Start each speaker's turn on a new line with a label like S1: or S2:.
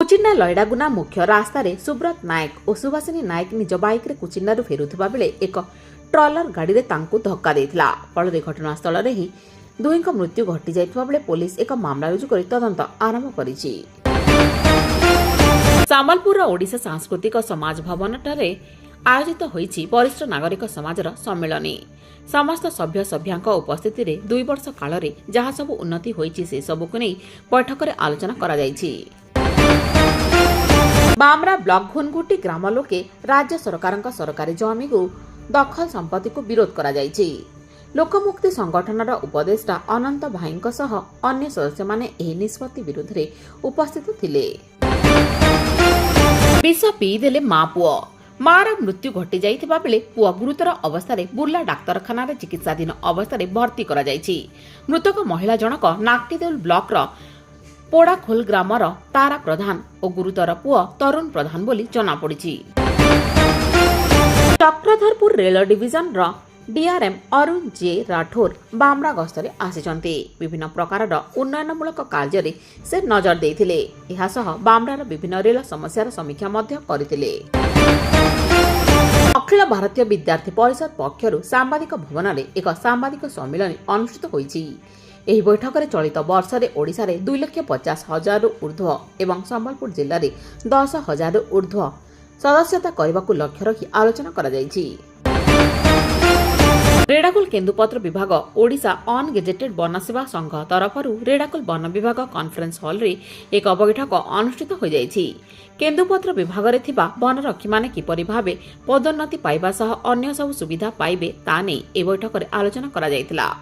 S1: कुचिन्ना लैडागुना मुख्य रास्तार सुब्रत नायक और सुभाषिनी नायक निज बाइक कुचिन्नारू फेरुवा बेले एक ट्रलर गाड़ी में धक्का देता फल घटनास्थल में ही दुई मृत्यु घटी जाइथिबा बेले पुलिस एक मामला रुजु कर तदंत आरंभ करिछि। सम्बलपुर ओडिशा सांस्कृतिक समाज भवन ठारे आयोजित होइछि वरिष्ठ नागरिक समाजर सम्मेलन। समस्त सभ्य सभ्यांक उपस्थिति रे 2 वर्ष काल रे जहाँ सब उन्नति होइछि से सबको नहीं बैठक रे आलोचना करा जाइछि। बामरा ब्लॉक घुनघुटी ग्राम लोके राज्य सरकारक सरकारी जमी को दखल संपत्ति को विरोध करा जाइछि। लोकमुक्ति संगठनर उपदेष्टा अनंत भाईଙ୍କ सह अन्य सदस्य माने एही निष्पत्ति विरुद्ध रे उपस्थित थिले। विष पीदेले मां पुओ मार मृत्यु घटी जाइथिबा बेले पुओ गुरुतर अवस्था बुर्ला डाक्तरखाना रे चिकित्साधीन अवस्था भर्ती करा जाइछि। मृतक महिला जनक नाक्टिदेउल ब्लॉक रो पोड़ाखोल ग्रामर तारा प्रधान और गुरुतर पुओ तरुण प्रधान बोली जना पड़िछि। चक्रधरपुर रेल डिविजन रो डीआरएम अरुण जे राठौर बामरा गस्तरे आसिचंती। विभिन्न प्रकार उन्नयनमूलक कार्य से नजर देथिले। एहा सह बामरार विभिन्न रेल समस्यार समीक्षा मध्य करथिले। अखिल भारतीय विद्यार्थी परिषद पक्षरु सांबादिक भवन में एक सांबादिक सम्मेलन अनुष्ठित होइछि। एही बैठक में चलित वर्ष में ओडिशा रे 2,50,000 रु ऊर्ध्व एवं संबलपुर जिल्ला रे 10,000 रु ऊर्ध्व सदस्यता करबाकू लक्ष्य रखी आलोचना करा जाइछि। रेडाकुल केन्दुपत्र विभाग ओडिशा अनगेजेटेड वन सेवा संघ तरफरु रेडाकुल वन विभाग कॉन्फ्रेंस हॉल रे एक बैठक अनुष्ठित हो जाइछि। केन्दुपत्र विभाग रे थिबा वनरक्षी माने किपरि भाबे पदोन्नति पाइबा सह अन्य सब सुविधा पाइबे ता नै ए बैठक रे आलोचना करा जाइतिला।